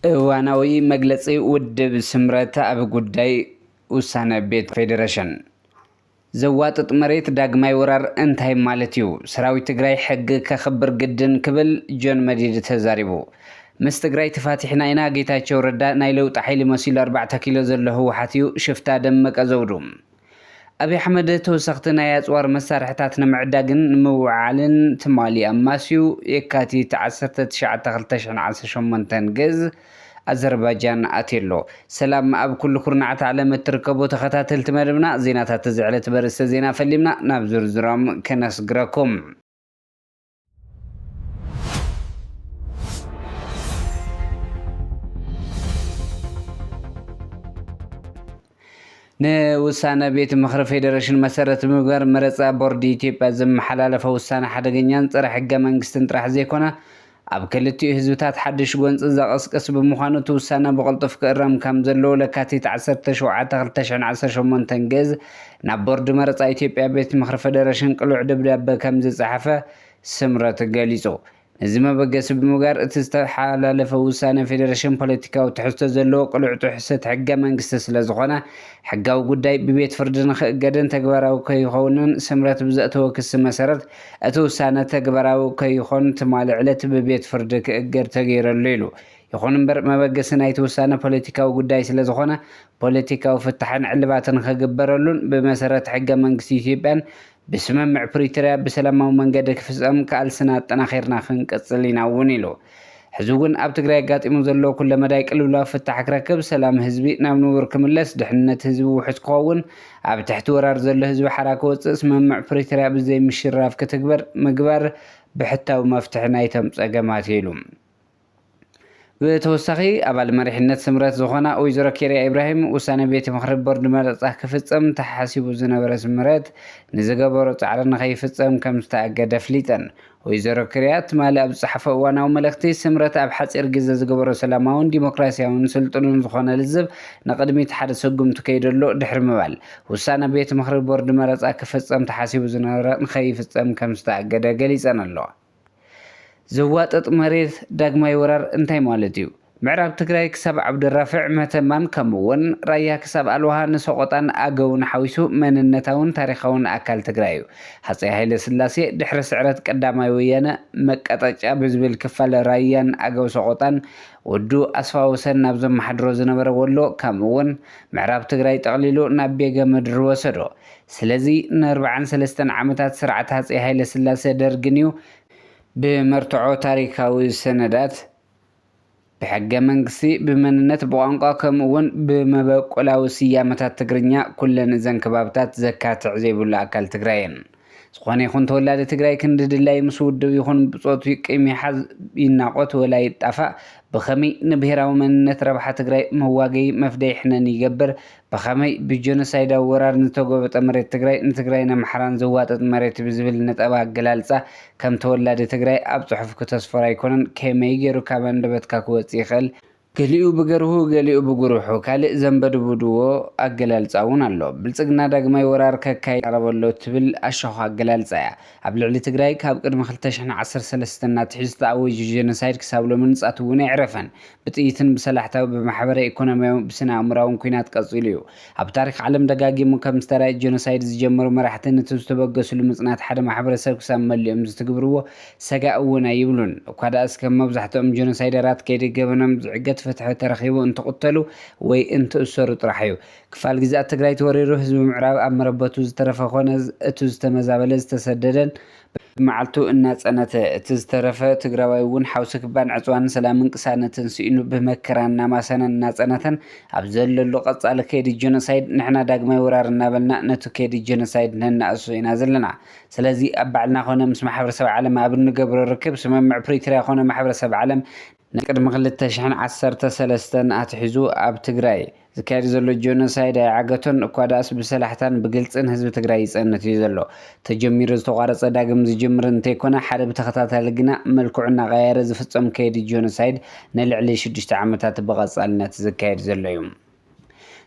እዋናዊ መግለጺ ውድብ ስምረት ኣብ ጉዳይ ውሳነ ቤት ፌደሬሽን ዘዋጥጥ መሬት ዳግማይ ወራር እንታይ ማለት እዩ? ሰራዊት ትግራይ ሕጊ ከኽብር ግድን ክብል ጆን መዲድ ተዛሪቡ። ምስ ትግራይ ተፋቲሕና ኢና ጌታቸው ረዳ ናይ ለውጢ ሓይሊ መሲሉ 4 ኪሎ ዘሎ ህወሓት እዩ ሽፍታ ደመቀ ዘውዱ። ኣብይ ኣሕመድ ተወሰኽቲ ናይ ኣፅዋር መሳርሕታት ንምዕዳግን ንምውዓልን ትማሊ ኣማስዩ የካቲት 19/2018 ገዝ ኣዘርባይጃን ኣትየሎ። ሰላም ኣብ ኩሉ ኩርናዓት ዓለም እትርከቡ ተኸታተልቲ መደብና ዜናታት ዝዕለት በርእስተ ዜና ፈሊምና ናብ ዝርዝሮም ከነስግረኩም። ንውሳነ ቤት ምክሪ ፌደሬሽን መሰረት ምግባር መረፃ ቦርዲ ኢትዮጵያ ዘመሓላለፈ ውሳነ ሓደገኛን ፀረ ሕገ መንግስትን ጥራሕ ዘይኮነ ኣብ ክልቲኡ ህዝብታት ሓድሽ ጎንፂ ዘቐስቅስ ብምዃኑ እቲ ውሳነ ብቕልጡፍ ክእረም ከም ዘለዎ ለካቲት 17/2018 ገዝ ናብ ቦርዲ መረፃ ኢትዮጵያ ቤት ምክሪ ፌደሬሽን ቅሉዕ ደብዳቤ ከም ዝፀሓፈ ስምረት ገሊጹ። ነዚ መበገሲ ብምግባር እቲ ዝተሓላለፈ ውሳነ ፌደሬሽን ፖለቲካዊ ትሕዝቶ ዘለዎ ቅሉዕ ጥሕሰት ሕገ መንግስቲ ስለ ዝኾነ ሕጋዊ ጉዳይ ብቤት ፍርዲ ንኽእገድን ተግባራዊ ከይኸውንን ስምረት ብዘእተወ ክሲ መሰረት እቲ ውሳነ ተግባራዊ ከይኾን ትማሊ ዕለት ብቤት ፍርዲ ክእገድ ተገይረሉ ኢሉ። ይኹን እምበር መበገሲ ናይቲ ውሳነ ፖለቲካዊ ጉዳይ ስለ ዝኾነ ፖለቲካዊ ፍታሕን ዕልባትን ክግበረሉን ብመሰረት ሕገ መንግስቲ ኢትዮጵያን ብስምምዕ ፕሪቶርያ ብሰላማዊ መንገዲ ክፍፀም ከኣልስና ኣጠናኺርና ክንቀፅል ኢና እውን ኢሉ። ሕዚ እውን ኣብ ትግራይ ኣጋጢሙ ዘሎ ኩለ መዳይ ቅልውላው ፍታሕ ክረክብ ሰላም ህዝቢ ናብ ንቡር ክምለስ ድሕንነት ህዝቢ ውሕስ ክኸውን ኣብ ትሕቲ ወራር ዘሎ ህዝቢ ሓራ ክወፅእ ስምምዕ ፕሪቶርያ ብዘይ ምሽራፍ ክትግበር ምግባር ብሕታዊ መፍትሒ ናይቶም ፀገማት ኢሉ። ብተወሳኺ ኣባል መሪሕነት ስምረት ዝኾና ወይዘሮ ኬርያ ኢብራሂም ውሳነ ቤት ምክሪ ቦርዲ መረፃ ክፍፀም ተሓሲቡ ዝነበረ ስምረት ንዝገበሮ ፃዕሪ ንኸይፍፀም ከም ዝተኣገደ ኣፍሊጠን። ወይዘሮ ኬርያ ትማሊ ኣብ ዝፀሓፈ እዋናዊ መልእኽቲ ስምረት ኣብ ሓፂር ግዜ ዝገበሮ ሰላማውን ዲሞክራሲያውን ስልጡንን ዝኾነ ልዝብ ንቅድሚት ሓደ ሰጉምቲ ከይደሎ ድሕሪ ምባል ውሳነ ቤት ምክሪ ቦርዲ መረፃ ክፍፀም ተሓሲቡ ዝነበረ ንኸይፍፀም ከም ዝተኣገደ ገሊፀን ኣለዋ። ዘዋጥጥ መሬት ዳግማይ ወራር እንታይ ማለት እዩ? ምዕራብ ትግራይ ክሳብ ዓብድራፍዕ መተማን ከምኡውን ራያ ክሳብ ኣልዋሃ ንሰቆጣን ኣገውን ሓዊሱ መንነታውን ታሪኻውን ኣካል ትግራይ እዩ። ሃፀይ ሃይለ ስላሴ ድሕሪ ስዕረት ቀዳማይ ወያነ መቀጠጫ ብዝብል ክፋል ራያን ኣገው ሰቆጣን ወዱ ኣስፋወሰን ናብ ዘመሓድሮ ዝነበረ ወሎ ከምኡውን ምዕራብ ትግራይ ጠቕሊሉ ናብ ቤገ ምድሪ ወሰዶ። ስለዚ ን43 ዓመታት ስርዓት ሃፀይ ሃይለ ስላሴ ደርግን እዩ ብመርትዖ ታሪካዊ ሰነዳት ብሕገ መንግስቲ ብመንነት ብቋንቋ ከምኡውን ብመበቆላዊ ስያመታት ትግርኛ ኩለን እዘን ከባብታት ዘካትዕ ዘይብሉ ኣካል ትግራይ እየን። ዝኾነ ይኹን ተወላዲ ትግራይ ክንዲ ድላይ ምስ ውድብ ይኹን ብፆቱ ቂም ይሓዝ ይናቆት ወላ ይጣፋእ ብኸመይ ንብሄራዊ መንነት ረብሓ ትግራይ መዋገይ መፍደይ ሕነን ይገብር ብኸመይ ብጀኖሳይዳዊ ወራር ንተጎበጠ መሬት ትግራይ ንትግራይ ነምሓራን ዘዋጥጥ መሬት ብዝብል ነጠባ ኣገላልፃ ከም ተወላዲ ትግራይ ኣብ ፅሑፍ ክተስፈር ኣይኮነን ከመይ ገይሩ ካብ አንደበትካ ክወፅእ ይኽእል? ገሊኡ ብገርሁ ገሊኡ ብጉሩሑ ካልእ ዘንበድብድዎ ኣገላልፃ እውን ኣሎ። ብልፅግና ዳግማይ ወራር ከካይረበሎ ትብል ኣሸኹ ኣገላልፃ እያ። ኣብ ልዕሊ ትግራይ ካብ ቅድሚ 2013 እናትሒዙ ዝተኣወጁ ጀኖሳይድ ክሳብ ሎሚ ንፃት እውን ኣይዕረፈን። ብጥይትን ብሰላሕታዊ ብማሕበረ ኢኮኖሚያዊ ብስነ ኣእምራውን ኩናት ቀፂሉ እዩ። ኣብ ታሪክ ዓለም ደጋጊሙ ከም ዝተራእየ ጀኖሳይድ ዝጀመሩ መራሕቲ ነቲ ዝተበገስሉ ምፅናት ሓደ ማሕበረሰብ ክሳብ መሊኦም ዝትግብርዎ ሰጋእ እውን ኣይብሉን። እኳ ዳኣስ ከም መብዛሕትኦም ጀኖሳይደራት ከይዲ ገበኖም ዝዕገት ፍትሒ ተረኺቡ እንትቁተሉ ወይ እንትእሰሩ ጥራሕ እዩ። ክፋል ግዝኣት ትግራይ ተወሪሩ ህዝቢ ምዕራብ ኣብ መረበቱ ዝተረፈ ኮነ እቲ ዝተመዛበለ ዝተሰደደን ብመዓልቱ እናፀነተ እቲ ዝተረፈ ትግራዋይ እውን ሓውሲ ክባን ዕፅዋን ሰላምን ቅሳነትን ስኢኑ ብመከራን እናማሰነን እናፀነተን ኣብ ዘለሉ ቀፃሊ ከይዲ ጀኖሳይድ ንሕና ዳግማይ ወራር እናበልና ነቲ ከይዲ ጀኖሳይድ ነናእሱ ኢና ዘለና። ስለዚ ኣብ ባዕልና ኮነ ምስ ማሕበረሰብ ዓለም ኣብ እንገብሮ ርክብ ስምምዕ ፕሪቶርያ ኮነ ማሕበረሰብ ዓለም ንቅድሚ 2013 ኣትሒዙ ኣብ ትግራይ ዝካየድ ዘሎ ጀኖሳይድ ኣይዓገቶን እኳ ዳኣስ ብሰላሕታን ብግልፅን ህዝቢ ትግራይ ይፀንት እዩ ዘሎ። ተጀሚሩ ዝተቋረፀ ዳግም ዝጅምር እንተይኮነ ሓደ ብተኸታታሊ ግና መልክዑ እናቀያየረ ዝፍፀም ከይዲ ጀኖሳይድ ንልዕሊ 6 ዓመታት ብቐፃልነት ዝካየድ ዘሎ እዩ።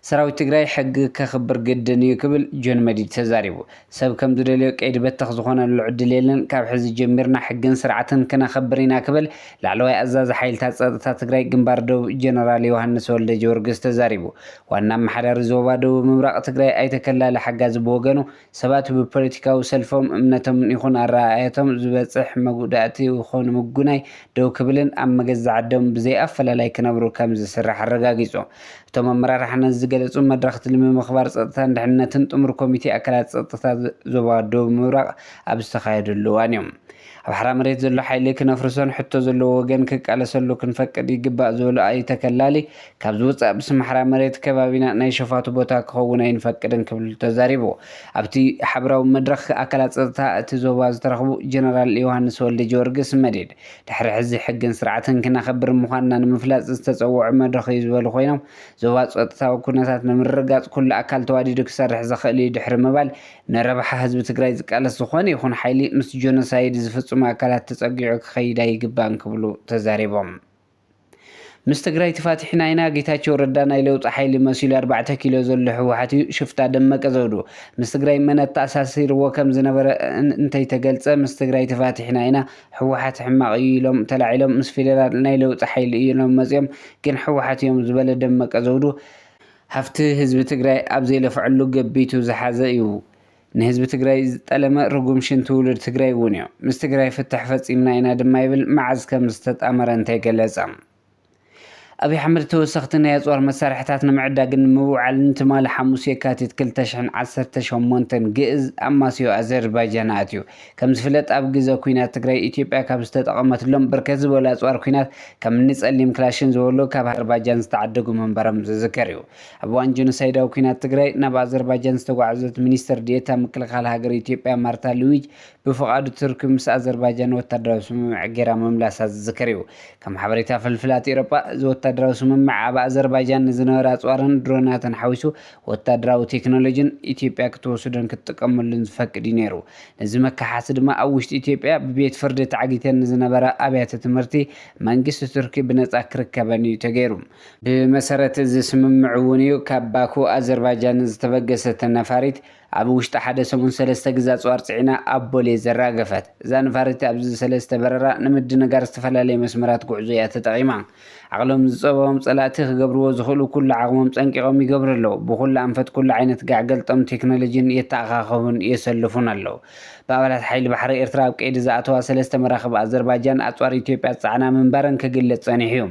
ሰራዊት ትግራይ ሕጊ ከኽብር ግድን እዩ ክብል ጆን መዲድ ተዛሪቡ ሰብ ከም ዝደልዮ ቀይዲ በትኽ ዝኾነሉ ዕድል የለን ካብ ሕዚ ጀሚርና ሕግን ስርዓትን ክነኽብር ኢና ክብል ላዕለዋይ ኣዛዚ ሓይልታት ፀጥታ ትግራይ ግንባር ደቡብ ጀነራል ዮሃንስ ወልደ ጀወርግስ ተዛሪቡ ዋና ኣመሓዳሪ ዞባ ደቡብ ምብራቕ ትግራይ ኣይተከላለ ሓጋዚ ብወገኑ ሰባት ብፖለቲካዊ ሰልፎም እምነቶም ይኹን ኣረኣእያቶም ዝበፅሕ መጉዳእቲ ይኹን ምጉናይ ደው ክብልን ኣብ መገዛ ዓዶም ብዘይኣፈላላይ ክነብሩ ከም ዝስራሕ ኣረጋጊጹ እቶም ኣመራርሓና ዝገለጹ መድረኽ ትልሚ ምኽባር ፀጥታን ድሕንነትን ጥሙር ኮሚቴ ኣካላት ፀጥታ ዞባ ደቡብ ምብራቕ ኣብ ዝተኻየደሉ እዋን እዮም ኣብ ሓራ መሬት ዘሎ ሓይሊ ክነፍርሶን ሕቶ ዘለዎ ወገን ክቃለሰሉ ክንፈቅድ ይግባእ ዝበሉ ኣይተከላሊ ካብ ዝወፃእ ብስም ሓራ መሬት ከባቢና ናይ ሸፋቱ ቦታ ክኸውን ኣይንፈቅድን ክብል ተዛሪቡ ኣብቲ ሓበራዊ መድረኽ ኣካላት ፀጥታ እቲ ዞባ ዝተረኽቡ ጀነራል ዮሃንስ ወልደ ጀወርግስ መዲድ ድሕሪ ሕዚ ሕግን ስርዓትን ክነኽብር ምዃንና ንምፍላጥ ዝተፀውዑ መድረኽ እዩ ዝበሉ ኮይኖም ዞባ ፀጥታዊ ኩነታት ንምርጋፅ ኩሉ ኣካል ተዋዲዱ ክሰርሕ ዝኽእል እዩ ድሕሪ ምባል ንረብሓ ህዝቢ ትግራይ ዝቃለስ ዝኾነ ይኹን ሓይሊ ምስ ጆኖሳይድ ዝፍፅሙ ኣካላት ተፀጊዑ ክኸይድ ኣይግባእን ክብሉ ተዛሪቦም ምስ ትግራይ ተፋቲሕና ኢና ጌታቸው ረዳ ናይ ለውጢ ሓይሊ መሲሉ 4 ኪሎ ዘሎ ህወሓት ሽፍታ ደመቀ ዘውዱ ምስ ትግራይ መነት ተኣሳሲርዎ ከም ዝነበረ እንተይተገልፀ ምስ ትግራይ ተፋቲሕና ኢና ህወሓት ሕማቕ እዩ ኢሎም ተላዒሎም ምስ ፌደራል ናይ ለውጢ ሓይሊ እዮም መፅኦም ግን ህወሓት እዮም ዝበለ ደመቀ ዘውዱ ሃፍቲ ህዝቢ ትግራይ ኣብ ዘይለፍዐሉ ገቢቱ ዝሓዘ እዩ ንህዝቢ ትግራይ ዝጠለመ ርጉም ሽንቲ ውሉድ ትግራይ እውን እዩ ምስ ትግራይ ፍትሕ ፈፂምና ኢና ድማ ይብል መዓዝ ከም ዝተጣመረ እንተይገለጸ أبي حمد توسختنا يا صور مسارحتات نمعدقن موعلن تمال حموس يكاتيت كل تشحن 10 مونتن جئز أما سيو أذربيجان أتيو كم زفلت أبجزا كوينات تجري إثيوبيا كابستات أقامت لهم بركز ولا صور كوينات كم نسأل يم كلاشين زولو كاب أذربيجان استعدقوا من برم ذكريو أبوان جنوسايدا وكوينات تجري نبى أذربيجان استوعزت منيستر ديتا مكل خالها جري إثيوبيا مارتا لويج بفقاد تركي مس أذربيجان وتدرس معجرة مملاسة ذكريو كم حبريتها في الفلات أوروبا زوت وتدراو سممع ኣብ ኣዘርባይጃን ዝነበራ ኣፅዋርን ድሮናትን ሓዊሱ ወታደራዊ ቴክኖሎጂን ኢትዮጵያ ክትወስዶን ክትጥቀመሉን ዝፈቅድ እዩ ነይሩ ነዚ መካሓሲ ድማ ኣብ ውሽጢ ኢትዮጵያ ብቤት ፍርዲ ተዓጊተን ዝነበራ ኣብያተ ትምህርቲ መንግስቲ ቱርኪ ብነፃ ክርከበን እዩ ተገይሩ ብመሰረት እዚ ስምምዕ እውን እዩ ካብ ባኩ ኣዘርባይጃን ዝተበገሰት ነፋሪት ኣብ ውሽጢ ሓደ ሰሙን ሰለስተ ግዛት ፅዋር ፅዒና ኣብ ቦሌ ዘራገፈት እዛ ነፋሪት ኣብዚ ሰለስተ በረራ ንምድንጋር ዝተፈላለየ መስመራት ጉዕዞ እያ ተጠቒማ ዓቕሎም ዝፀበቦም ፀላእቲ ክገብርዎ ዝኽእሉ ኩሉ ዓቕሞም ፀንቂቖም ይገብሩ ኣለዉ ብኩሉ ኣንፈት ኩሉ ዓይነት ጋዕገልጦም ቴክኖሎጂን የተኣኻኸቡን የሰልፉን ኣለዉ ብኣባላት ሓይሊ ባሕሪ ኤርትራ ኣብ ቀይዲ ዝኣተዋ ሰለስተ መራኽቢ ኣዘርባይጃን ኣፅዋር ኢትዮጵያ ፃዕና ምንባረን ክግለፅ ፀኒሑ እዩ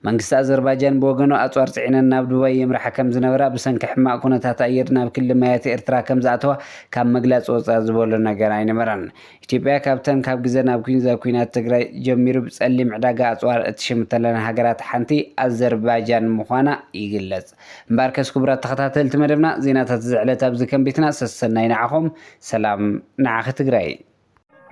መንግስቲ ኣዘርባይጃን በወገኑ ኣፅዋር ፅዒነን ናብ ዱባይ የምርሓ ከም ዝነበራ ብሰንኪ ሕማቕ ኩነታት ኣየር ናብ ክልል ማያት ኤርትራ ከም ዝኣተዋ ካብ መግለፂ ወፃኢ ዝበሎ ነገር ኣይነበረን ኢትዮጵያ ካብተን ካብ ግዜ ናብ ኩናት ትግራይ ጀሚሩ ብፀሊም ዕዳጋ ኣፅዋር እትሽምተለን ሃገራት ሓንቲ ኣዘርባይጃን ምዃና ይግለጽ እምበር ከስ ክቡራት ተኸታተልቲ መደብና ዜናታት ዝዕለት ኣብዚ ከም ቤትና ሰሰናይ ንዓኹም ሰላም ንዓኺ ትግራይ